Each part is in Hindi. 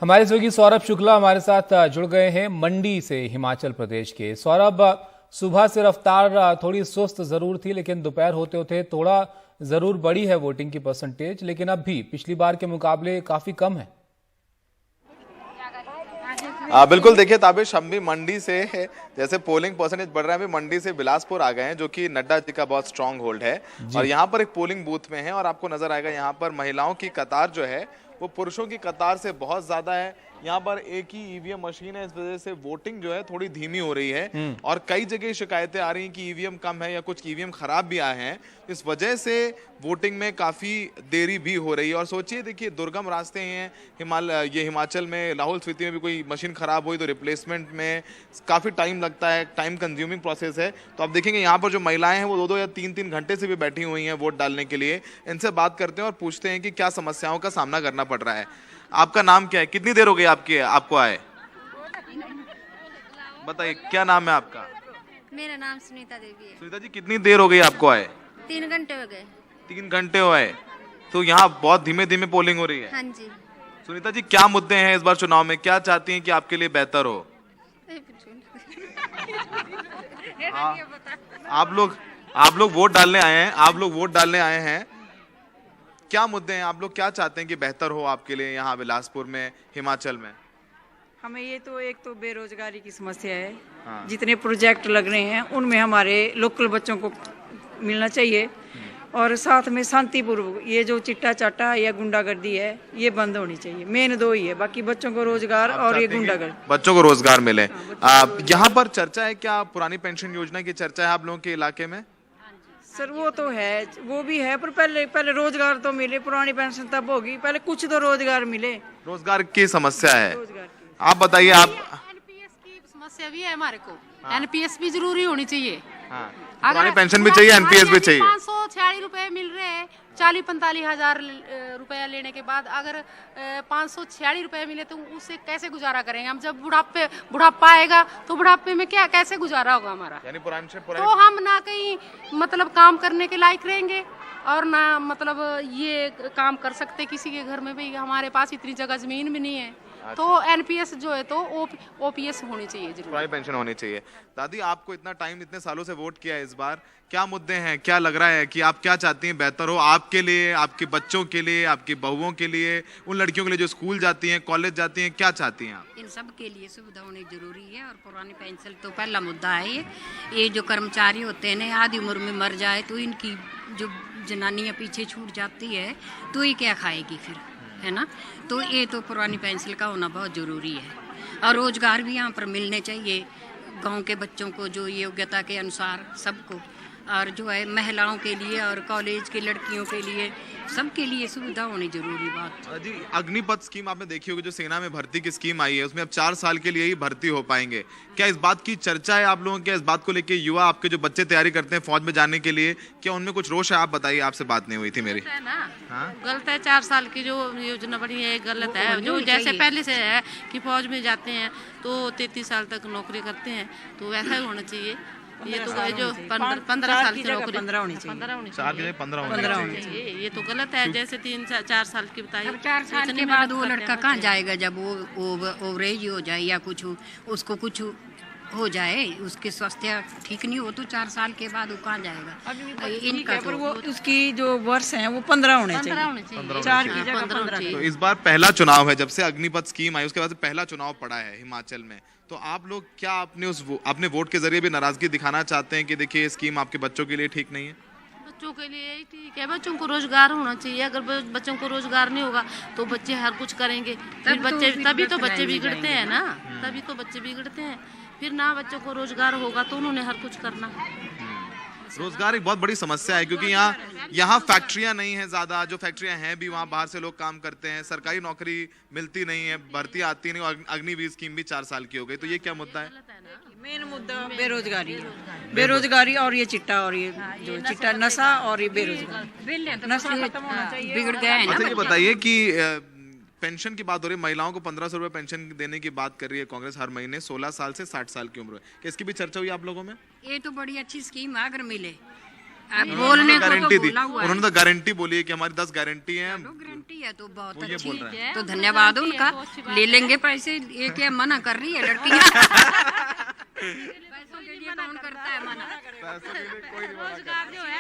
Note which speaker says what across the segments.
Speaker 1: हमारे सहयोगी सौरभ शुक्ला हमारे साथ जुड़ गए हैं मंडी से, हिमाचल प्रदेश के। सौरभ, सुबह से रफ्तार थोड़ी सुस्त जरूर थी, लेकिन दोपहर होते होते थोड़ा जरूर बढ़ी है वोटिंग की परसेंटेज, लेकिन अब भी पिछली बार के मुकाबले काफी कम है।
Speaker 2: बिल्कुल, देखिए ताबिश, हम भी मंडी से जैसे पोलिंग परसेंटेज बढ़ रहा है, अभी मंडी से बिलासपुर आ गए हैं, जो कि नड्डा जी का बहुत स्ट्रांग होल्ड है। और यहाँ पर एक पोलिंग बूथ में है और आपको नजर आएगा यहाँ पर महिलाओं की कतार जो है वो पुरुषों की कतार से बहुत ज्यादा है। यहाँ पर एक ही ईवीएम मशीन है, इस वजह से वोटिंग जो है थोड़ी धीमी हो रही है और कई जगह शिकायतें आ रही हैं कि ईवीएम कम है या कुछ ईवीएम खराब भी आए हैं। इस वजह से वोटिंग में काफी देरी भी हो रही है। और सोचिए, देखिए दुर्गम रास्ते हैं, हिमाचल में लाहौल स्पीति में भी कोई मशीन खराब हुई तो रिप्लेसमेंट में काफी टाइम लगता है, टाइम कंज्यूमिंग प्रोसेस है। तो आप देखेंगे यहाँ पर जो महिलाएं हैं वो 2-2 या 3-3 घंटे से भी बैठी हुई हैं वोट डालने के लिए। इनसे बात करते हैं और पूछते हैं कि क्या समस्याओं का सामना करना पड़ रहा है। आपका नाम क्या है? कितनी देर हो गई आपको आए? बताइए, क्या नाम है आपका?
Speaker 3: मेरा नाम सुनीता देवी है।
Speaker 2: सुनीता जी, कितनी देर हो गई आपको आए?
Speaker 3: 3 घंटे हो गए।
Speaker 2: 3 घंटे हो गए। तो यहाँ बहुत धीमे धीमे पोलिंग हो रही है।
Speaker 3: हाँ जी।
Speaker 2: सुनीता जी, क्या मुद्दे हैं इस बार चुनाव में? क्या चाहती हैं कि आपके लिए बेहतर हो? आप लोग वोट डालने आए हैं, क्या मुद्दे हैं? आप लोग क्या चाहते हैं कि बेहतर हो आपके लिए यहाँ बिलासपुर में, हिमाचल में?
Speaker 4: हमें ये तो एक तो बेरोजगारी की समस्या है।
Speaker 2: हाँ।
Speaker 4: जितने प्रोजेक्ट लग रहे हैं उनमें हमारे लोकल बच्चों को मिलना चाहिए और साथ में शांतिपूर्वक ये जो चिट्टा चाटा या गुंडागर्दी है ये बंद होनी चाहिए। मेन 2 ही है, बाकी बच्चों को रोजगार और ये गुंडागर्दी।
Speaker 2: बच्चों को रोजगार मिले। यहाँ पर चर्चा है, क्या पुरानी पेंशन योजना की चर्चा है आप लोगों के इलाके में?
Speaker 4: सर वो तो है, वो भी है, पर पहले रोजगार तो मिले। पुरानी पेंशन तब होगी, पहले कुछ तो रोजगार मिले।
Speaker 2: रोजगार की समस्या है।
Speaker 4: रोजगार की
Speaker 2: आप बताइए। आप
Speaker 5: एनपीएस की समस्या भी है हमारे को। एनपीएस भी जरूरी होनी चाहिए।
Speaker 2: पुरानी पेंशन भी चाहिए, एनपीएस भी चाहिए।
Speaker 5: 546 रुपए मिल रहे हैं, 40-45 हजार रुपया लेने के बाद अगर 546 रुपए मिले तो उससे कैसे गुजारा करेंगे हम? जब बुढ़ापा आएगा तो बुढ़ापे में कैसे गुजारा होगा हमारा?
Speaker 2: यानी
Speaker 5: तो हम ना कहीं मतलब काम करने के लायक रहेंगे और ना मतलब ये काम कर सकते किसी के घर में भी। हमारे पास इतनी जगह जमीन भी नहीं है। तो एनपीएस जो है तो ओपीएस होनी चाहिए,
Speaker 2: पुरानी पेंशन होनी चाहिए। दादी, आपको इतना टाइम, इतने सालों से वोट किया है, इस बार क्या मुद्दे हैं? क्या लग रहा है कि आप क्या चाहती हैं बेहतर हो आपके लिए, आपके बच्चों के लिए, आपकी बहुओं के लिए, उन लड़कियों के लिए जो स्कूल जाती हैं, कॉलेज जाती हैं? क्या चाहती हैं आप?
Speaker 6: इन सब के लिए सुविधा होनी जरूरी है और पुरानी पेंशन तो पहला मुद्दा है। ये जो कर्मचारी होते हैं ना, आधी उम्र में मर जाए तो इनकी जो जनानियाँ पीछे छूट जाती है तो ये क्या खाएगी फिर, है ना? तो ये तो पुरानी पेंशन का होना बहुत ज़रूरी है। और रोज़गार भी यहाँ पर मिलने चाहिए गांव के बच्चों को, जो योग्यता के अनुसार सबको, और जो है महिलाओं के लिए और कॉलेज की लड़कियों के लिए, सबके लिए सुविधा होनी जरूरी बात
Speaker 2: जी। अग्निपथ स्कीम आपने देखी होगी, जो सेना में भर्ती की स्कीम आई है, उसमें अब 4 साल के लिए ही भर्ती हो पाएंगे। क्या इस बात की चर्चा है आप लोगों के? इस बात को लेके युवा, आपके जो बच्चे तैयारी करते हैं फौज में जाने के लिए, क्या उनमें कुछ रोष है? आप बताइए, आपसे बात नहीं हुई थी मेरी।
Speaker 5: है ना? गलत है। 4 साल की जो योजना बनी है गलत है। जो जैसे पहले से है कि फौज में जाते हैं तो 33 साल तक नौकरी करते हैं, तो वैसा ही होना चाहिए। ये तो जो 15 साल की नौकरी
Speaker 4: 15 होनी चाहिए।
Speaker 5: 15 होनी
Speaker 2: 4 की जगह 15 होनी चाहिए।
Speaker 5: ये तो गलत है। जैसे 3-4 साल की बताई।
Speaker 6: 4 साल के बाद वो लड़का कहाँ जाएगा जब वो ओवरेज हो जाए या कुछ उसको कुछ हो जाए, उसके स्वास्थ्य ठीक नहीं हो तो 4 साल के बाद वो कहाँ जाएगा? इनका
Speaker 4: पर वो उसकी जो वर्ष हैं वो 15 होने चाहिए। 4 की जगह 15।
Speaker 2: तो इस बार पहला चुनाव है, जब से अग्निपथ स्कीम आई उसके बाद से पहला चुनाव पड़ा है हिमाचल में। तो आप लोग क्या अपने वोट के जरिए भी नाराजगी दिखाना चाहते हैं कि देखिए ये स्कीम आपके बच्चों के लिए ठीक नहीं है?
Speaker 5: बच्चों के लिए ही ठीक है। बच्चों को रोजगार होना चाहिए। अगर बच्चों को रोजगार नहीं होगा तो बच्चे हर कुछ करेंगे, फिर बच्चे तभी तो बच्चे बिगड़ते हैं ना, तभी तो बच्चे बिगड़ते हैं। फिर ना बच्चों को रोजगार होगा तो उन्होंने हर कुछ करना।
Speaker 2: रोजगार एक बहुत बड़ी समस्या है, क्योंकि यहाँ फैक्ट्रियां नहीं है ज्यादा, जो फैक्ट्रियां हैं भी वहाँ बाहर से लोग काम करते हैं, सरकारी नौकरी मिलती नहीं है, भर्ती आती नहीं, और अग्निवीर स्कीम भी 4 साल की हो गई। तो ये क्या मुद्दा है?
Speaker 4: मेन मुद्दा बेरोजगारी और ये चिट्टा, और ये जो चिट्टा नशा और ये बेरोजगारी, नशा खत्म होना चाहिए।
Speaker 6: बिगड़ गया है ना।
Speaker 2: अच्छा, ये बताइए कि पेंशन की बात हो रही है, महिलाओं को 1500 रुपए पेंशन देने की बात कर रही है कांग्रेस हर महीने, 16 साल से 60 साल की उम्र है। क्या इसकी भी चर्चा हुई आप लोगों में?
Speaker 6: ये तो बड़ी अच्छी स्कीम है अगर मिले बोलने को तो
Speaker 2: गारंटी दी,
Speaker 6: बोला हुआ है।
Speaker 2: उन्होंने तो गारंटी बोली है कि हमारी 10 गारंटी है।
Speaker 6: गारंटी है तो बहुत
Speaker 2: वो ये
Speaker 6: अच्छी
Speaker 2: बोल रहे
Speaker 6: है, तो धन्यवाद उनका। ले लेंगे पैसे, ये क्या मना कर रही है लड़कियां? पैसों के लिए कौन करता है मना?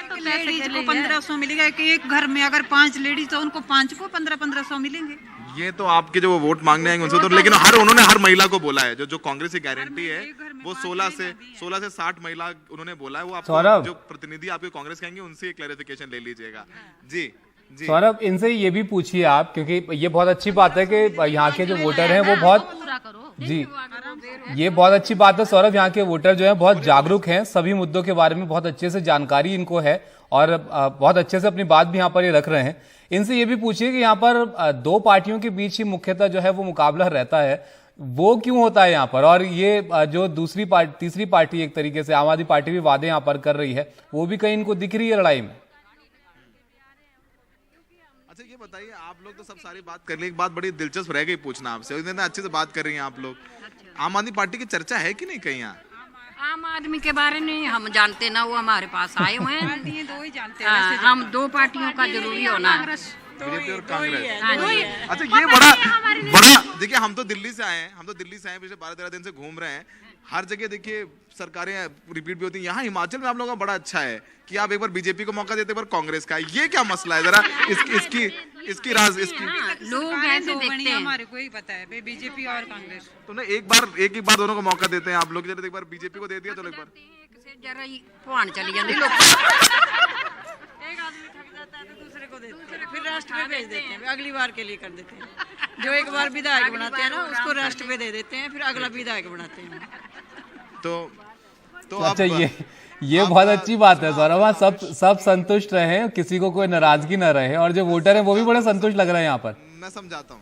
Speaker 7: तो लेडीज को 1500 मिलेगा कि एक घर में अगर 5 लेडीज तो उनको 5 को 1500 मिलेंगे।
Speaker 2: ये तो आपके जो वो वोट मांगने आएंगे उनसे तो, लेकिन उन्होंने हर महिला को बोला है जो कांग्रेस की गारंटी है वो 16 से 60 महिला उन्होंने बोला है। वो आपको जो प्रतिनिधि आपके कांग्रेस कहेंगे उनसे क्लैरिफिकेशन ले लीजिएगा। जी जी
Speaker 1: सौरभ, इनसे ये भी पूछिए आप, क्योंकि ये बहुत अच्छी बात है कि यहाँ के जो वोटर हैं वो बहुत जी ये बहुत अच्छी बात है सौरभ, यहाँ के वोटर जो है बहुत जागरूक हैं, सभी मुद्दों के बारे में बहुत अच्छे से जानकारी इनको है और बहुत अच्छे से अपनी बात भी यहाँ पर ये रख रहे हैं। इनसे ये भी पूछिए कि यहाँ पर दो पार्टियों के बीच ही मुख्यतः जो है वो मुकाबला रहता है, वो क्यों होता है यहाँ पर, और ये जो तीसरी पार्टी एक तरीके से आम आदमी पार्टी भी वादे यहाँ पर कर रही है, वो भी कहीं इनको दिख रही है लड़ाई में।
Speaker 2: अच्छा ये बताइए, आप लोग तो सब सारी बात कर ली, एक बात बड़ी दिलचस्प रह गई पूछना आपसे, इतने अच्छे से बात कर रही हैं आप लोग, आम आदमी पार्टी की चर्चा है कि नहीं कहीं यहाँ?
Speaker 6: आम आदमी के बारे में हम जानते ना, वो हमारे पास आए हुए हैं।
Speaker 7: ये दो ही जानते
Speaker 6: हाँ, हम 2 पार्टियों का जरूरी होना है।
Speaker 2: बीजेपी और कांग्रेस।
Speaker 6: हाँ जी।
Speaker 2: अच्छा ये बड़ा देखिए, हम तो दिल्ली से आए हैं, पिछले 12-13 दिन से घूम रहे हैं, हर जगह देखिए सरकारें रिपीट भी होती हैं। यहाँ हिमाचल में आप लोगों का बड़ा अच्छा है कि आप एक बार बीजेपी को मौका देते, एक बार कांग्रेस का, ये क्या मसला है? जरा इसकी राज
Speaker 6: लोग ऐसे देखते हैं,
Speaker 7: हमारे को ही पता है बीजेपी और कांग्रेस।
Speaker 2: तो ना एक बार दोनों को मौका देते हैं आप लोग, जरा एक बार बीजेपी को दे दिया, चलो एक बार
Speaker 6: जरा ही पुआन चली जाती लोग।
Speaker 7: एक आदमी थक जाता है तो दूसरे को देते हैं, फिर राष्ट्र पे भेज देते हैं, अगली बार के लिए कर देते हैं। जो एक बार विधायक बनाते हैं ना, उसको राष्ट्र पे दे देते हैं, फिर अगला विधायक बनाते हैं।
Speaker 2: तो
Speaker 1: अच्छा ये बहुत अच्छी बात है सौरभ, सब संतुष्ट रहे, किसी को कोई नाराजगी न रहे, और जो वोटर है वो भी बड़े संतुष्ट लग रहे हैं यहाँ पर।
Speaker 2: मैं समझाता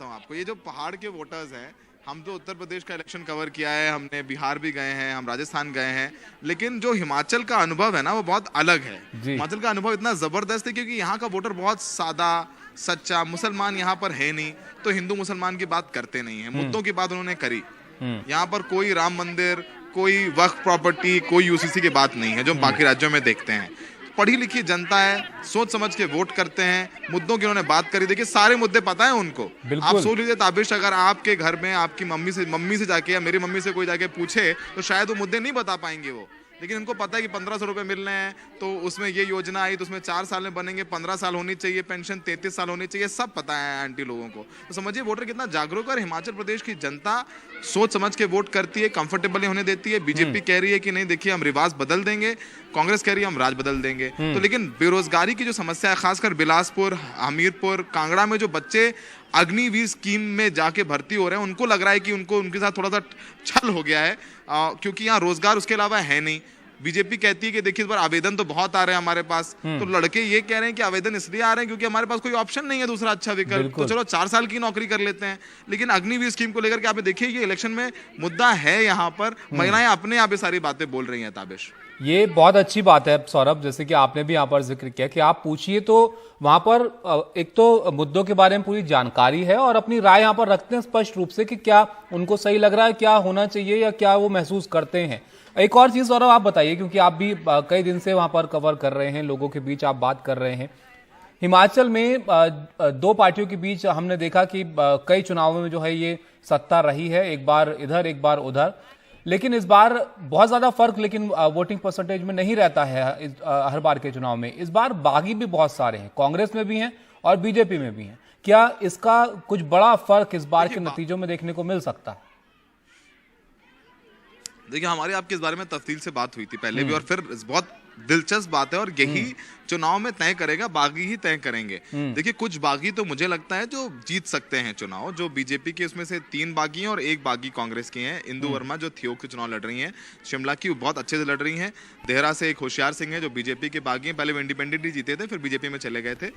Speaker 2: हूँ आपको, ये जो पहाड़ के वोटर्स हैं, हम तो उत्तर प्रदेश का इलेक्शन कवर किया है, हमने बिहार भी गए हैं, हम राजस्थान गए हैं, लेकिन जो हिमाचल का अनुभव है ना वो बहुत अलग है। हिमाचल का अनुभव इतना जबरदस्त है क्योंकि यहाँ का वोटर बहुत सादा सच्चा, मुसलमान यहाँ पर है नहीं, तो हिंदू मुसलमान की बात करते नहीं है, मुद्दों की बात उन्होंने करी। यहाँ पर कोई राम मंदिर, कोई वक्फ प्रॉपर्टी, कोई यूसीसी की बात नहीं है जो बाकी राज्यों में देखते हैं। पढ़ी लिखी जनता है, सोच समझ के वोट करते हैं, मुद्दों की उन्होंने बात करी, देखिए सारे मुद्दे पता है उनको। आप सोच लीजिए ताबिश, अगर आपके घर में आपकी मम्मी से जाके या मेरी मम्मी से कोई जाके पूछे तो शायद वो मुद्दे नहीं बता पाएंगे वो, लेकिन इनको पता है कि 1500 रुपए मिल रहे हैं, तो उसमें ये योजना आई तो उसमें 4 साल में बनेंगे, 15 साल होनी चाहिए, पेंशन 33 साल होनी चाहिए, सब पता है आंटी लोगों को। तो समझिए वोटर कितना जागरूक है, और हिमाचल प्रदेश की जनता सोच समझ के वोट करती है, कंफर्टेबली होने देती है। बीजेपी कह रही है कि नहीं देखिए हम रिवाज बदल देंगे, कांग्रेस कह रही है हम राज बदल देंगे। तो लेकिन बेरोजगारी की जो समस्या है, खासकर बिलासपुर, हमीरपुर, कांगड़ा में जो बच्चे अग्निवीर स्कीम में जाके भर्ती हो रहे हैं, उनको लग रहा है कि उनके साथ थोड़ा सा छल हो गया है, क्योंकि यहाँ रोजगार उसके अलावा है नहीं। बीजेपी कहती है कि देखिए इस बार आवेदन तो बहुत आ रहे हैं हमारे पास, तो लड़के ये कह रहे हैं कि आवेदन इसलिए आ रहे हैं क्योंकि हमारे पास कोई ऑप्शन नहीं है दूसरा अच्छा विकल्प, तो चलो 4 साल की नौकरी कर लेते हैं। लेकिन अग्निवीर स्कीम को लेकर के आप देखिए ये इलेक्शन में मुद्दा है, यहाँ पर महिलाएं अपने आप ये सारी बातें बोल रही हैं। ताबिश, ये
Speaker 1: बहुत अच्छी बात है सौरभ, जैसे कि आपने भी यहाँ पर जिक्र किया कि आप पूछिए तो वहां पर एक तो मुद्दों के बारे में पूरी जानकारी है और अपनी राय यहाँ पर रखते हैं स्पष्ट रूप से कि क्या उनको सही लग रहा है, क्या होना चाहिए, या क्या वो महसूस करते हैं। एक और चीज सौरभ आप बताइए, क्योंकि आप भी कई दिन से वहां पर कवर कर रहे हैं, लोगों के बीच आप बात कर रहे हैं। हिमाचल में 2 पार्टियों के बीच हमने देखा कि कई चुनावों में जो है ये सत्ता रही है, एक बार इधर एक बार उधर, लेकिन इस बार बहुत ज्यादा फर्क लेकिन वोटिंग परसेंटेज में नहीं रहता है हर बार के चुनाव में। इस बार बागी भी बहुत सारे हैं, कांग्रेस में भी हैं और बीजेपी में भी हैं। क्या इसका कुछ बड़ा फर्क इस बार के नतीजों में देखने को मिल सकता है?
Speaker 2: देखिए हमारी आपकी इस बारे में तफसील से बात हुई थी पहले भी, और फिर बहुत दिलचस्प बात है और यही चुनाव में तय करेगा, बागी ही तय करेंगे। देखिए कुछ बागी तो मुझे लगता है जो जीत सकते हैं चुनाव, जो बीजेपी के उसमें से 3 बागी हैं और 1 बागी कांग्रेस की हैं। इंदु वर्मा जो थियोग के चुनाव लड़ रही हैं, शिमला की, वो बहुत अच्छे से लड़ रही हैं। देहरा से एक होशियार सिंह है जो बीजेपी के बागी हैं, पहले वो इंडिपेंडेंट ही जीते थे, फिर बीजेपी में चले गए थे।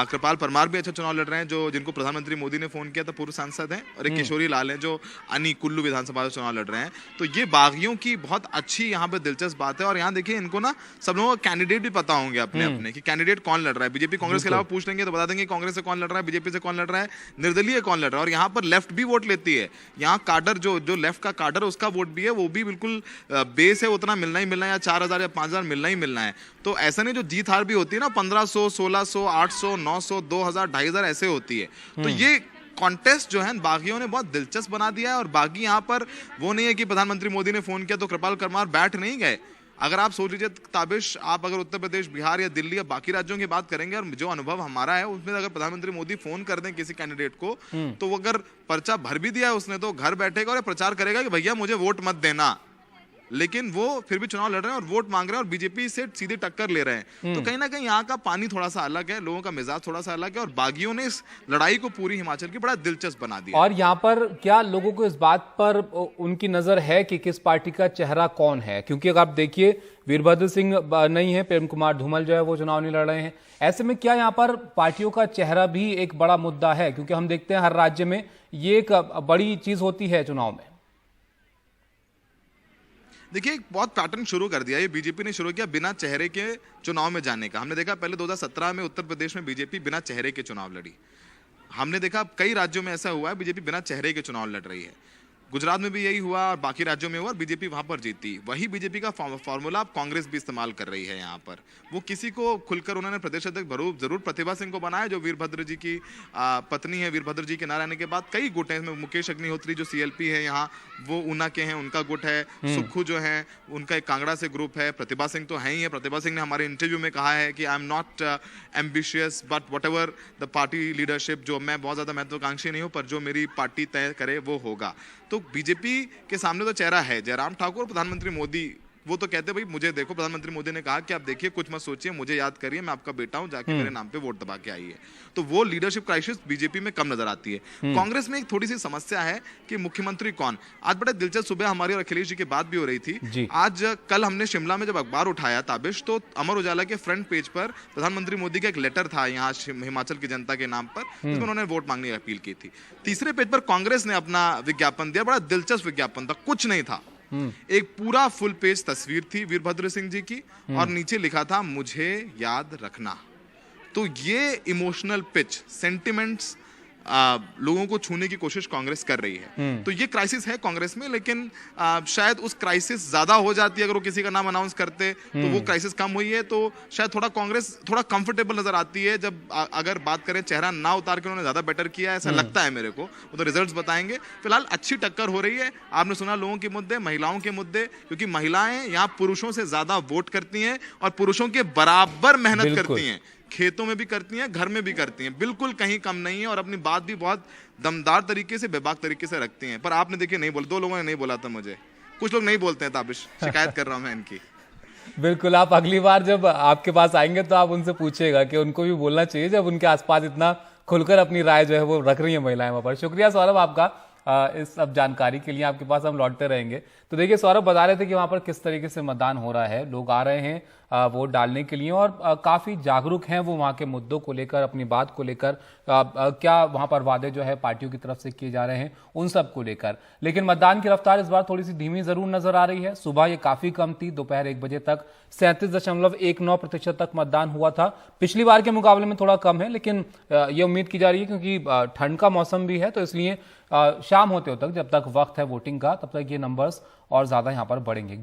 Speaker 2: कृपाल परमार भी अच्छा चुनाव लड़ रहे हैं, जिनको प्रधानमंत्री मोदी ने फोन किया था, पूर्व सांसद हैं। और एक किशोरी लाल है जो अनी कुल्लू विधानसभा चुनाव लड़ रहे हैं। तो ये बागियों की बहुत अच्छी यहाँ पे दिलचस्प बात है। और यहाँ देखिए इनको ना सब लोगों को कैंडिडेट भी पता होंगे अपने अपने कि कैंडिडेट कौन लड़ रहा है। बीजेपी कांग्रेस के अलावा पूछ लेंगे तो बता देंगे कांग्रेस से कौन लड़ रहा है, बीजेपी से कौन लड़ रहा है, निर्दलीय कौन लड़ रहा है। और यहाँ पर लेफ्ट भी वोट लेती है। यहाँ काडर जो लेफ्ट का काडर उसका वोट भी है, वो भी बिल्कुल बेस है, उतना मिलना ही मिलना है, या 4000 या 5000 मिलना ही मिलना है। तो ऐसा नहीं जो जीत हार भी होती है ना 1500, 1600, 800, 900, 2000, 2500 ऐसे होती है। तो ये कॉन्टेस्ट जो है बागियों ने बहुत दिलचस्प बना दिया है। और बागी यहाँ पर वो नहीं है कि प्रधानमंत्री मोदी ने फोन किया तो कृपाल परमार बैठ नहीं गए। अगर आप सोच लीजिए ताबिश, आप अगर उत्तर प्रदेश, बिहार या दिल्ली या बाकी राज्यों की बात करेंगे और जो अनुभव हमारा है उसमें अगर प्रधानमंत्री मोदी फोन कर दें किसी कैंडिडेट को तो वो अगर पर्चा भर भी दिया है उसने तो घर बैठेगा और प्रचार करेगा कि भैया मुझे वोट मत देना, लेकिन वो फिर भी चुनाव लड़ रहे हैं और वोट मांग रहे हैं और बीजेपी से सीधे टक्कर ले रहे हैं। तो कहीं ना कहीं यहाँ का पानी थोड़ा सा अलग है, लोगों का मिजाज थोड़ा सा अलग है और बागियों ने इस लड़ाई को पूरी हिमाचल की बड़ा दिलचस्प बना दिया।
Speaker 1: और यहाँ पर क्या लोगों को इस बात पर उनकी नजर है कि किस पार्टी का चेहरा कौन है? क्योंकि अगर आप देखिए वीरभद्र सिंह नहीं है, प्रेम कुमार धूमल जो है वो चुनाव नहीं लड़ रहे हैं। ऐसे में क्या यहाँ पर पार्टियों का चेहरा भी एक बड़ा मुद्दा है? क्योंकि हम देखते हैं हर राज्य में ये एक बड़ी चीज होती है चुनाव में।
Speaker 2: देखिए एक बहुत पैटर्न शुरू कर दिया, ये बीजेपी ने शुरू किया बिना चेहरे के चुनाव में जाने का। हमने देखा पहले 2017 में उत्तर प्रदेश में बीजेपी बिना चेहरे के चुनाव लड़ी। हमने देखा कई राज्यों में ऐसा हुआ है बीजेपी बिना चेहरे के चुनाव लड़ रही है। गुजरात में भी यही हुआ और बाकी राज्यों में हुआ और बीजेपी वहां पर जीती। वही बीजेपी का फॉर्मूला अब कांग्रेस भी इस्तेमाल कर रही है। यहाँ पर वो किसी को खुलकर उन्होंने प्रदेश अध्यक्ष जरूर प्रतिभा सिंह को बनाया जो वीरभद्र जी की पत्नी है। वीरभद्र जी के ना रहने के बाद कई गुट हैं, इसमें मुकेश अग्निहोत्री जो सीएलपी है यहाँ वो ऊना के हैं, उनका गुट है। सुक्खू जो है उनका एक कांगड़ा से ग्रुप है। प्रतिभा सिंह तो है ही है। प्रतिभा सिंह ने हमारे इंटरव्यू में कहा है कि I am not ambitious but what ever the party leadership, जो मैं बहुत ज्यादा महत्वाकांक्षी नहीं हूँ पर जो मेरी पार्टी तय करे वो होगा। तो बीजेपी के सामने तो चेहरा है जयराम ठाकुर, प्रधानमंत्री मोदी। वो तो कहते भाई मुझे देखो, प्रधानमंत्री मोदी ने कहा कि आप देखिए कुछ मत सोचिए, मुझे याद करिए, मैं आपका बेटा हूं, जाके मेरे नाम पे वोट दबा के आइए। तो वो लीडरशिप क्राइसिस बीजेपी में कम नजर आती है। कांग्रेस में एक थोड़ी सी समस्या है कि मुख्यमंत्री कौन। आज बड़ा दिलचस्प सुबह हमारी और अखिलेश जी की बात भी हो रही थी। आज कल हमने शिमला में जब अखबार उठाया ताबिश, तो अमर उजाला के फ्रंट पेज पर प्रधानमंत्री मोदी का एक लेटर था यहाँ हिमाचल की जनता के नाम पर, जिसमें उन्होंने वोट मांगने की अपील की थी। तीसरे पेज पर कांग्रेस ने अपना विज्ञापन दिया, बड़ा दिलचस्प विज्ञापन था, कुछ नहीं था। एक पूरा फुल पेज तस्वीर थी वीरभद्र सिंह जी की और नीचे लिखा था मुझे याद रखना। तो ये इमोशनल पिच, सेंटिमेंट्स लोगों को छूने की कोशिश कांग्रेस कर रही है। तो ये क्राइसिस है कांग्रेस में, लेकिन शायद उस क्राइसिस ज्यादा हो जाती है अगर वो किसी का नाम अनाउंस करते, तो वो क्राइसिस कम हुई है। तो शायद थोड़ा कांग्रेस थोड़ा कंफर्टेबल नजर आती है जब अगर बात करें चेहरा ना उतार के उन्होंने ज्यादा बेटर किया है, ऐसा लगता है मेरे को। वो तो रिजल्ट्स बताएंगे। फिलहाल अच्छी टक्कर हो रही है। आपने सुना लोगों के मुद्दे, महिलाओं के मुद्दे, क्योंकि महिलाएं यहाँ पुरुषों से ज्यादा वोट करती हैं और पुरुषों के बराबर मेहनत करती हैं, खेतों में भी करती हैं, घर में भी करती हैं, बिल्कुल कहीं कम नहीं है और अपनी बात भी बहुत दमदार तरीके से, बेबाक तरीके से रखती हैं। पर आपने देखिए नहीं बोला, 2 लोगों ने नहीं बोला था मुझे, कुछ लोग नहीं बोलते हैं ताबिश, शिकायत कर रहा हूं मैं इनकी।
Speaker 1: बिल्कुल, आप अगली बार जब आपके पास आएंगे तो आप उनसे पूछिएगा कि उनको भी बोलना चाहिए जब उनके आसपास इतना खुलकर अपनी राय जो है वो रख रही है महिलाएं वहां पर। शुक्रिया सौरभ आपका इस सब जानकारी के लिए। आपके पास हम लौटते रहेंगे। तो देखिए सौरभ बता रहे थे कि वहां पर किस तरीके से मतदान हो रहा है, लोग आ रहे हैं वोट डालने के लिए और काफी जागरूक हैं वो वहां के मुद्दों को लेकर, अपनी बात को लेकर, क्या वहां पर वादे जो है पार्टियों की तरफ से किए जा रहे हैं उन सब को लेकर। लेकिन मतदान की रफ्तार इस बार थोड़ी सी धीमी जरूर नजर आ रही है। सुबह ये काफी कम थी, दोपहर 1 बजे तक 37.19% तक मतदान हुआ था। पिछली बार के मुकाबले में थोड़ा कम है, लेकिन ये उम्मीद की जा रही है क्योंकि ठंड का मौसम भी है, तो इसलिए शाम होते तक, जब तक वक्त है वोटिंग का, तब तक ये नंबर्स और ज्यादा यहाँ पर बढ़ेंगे।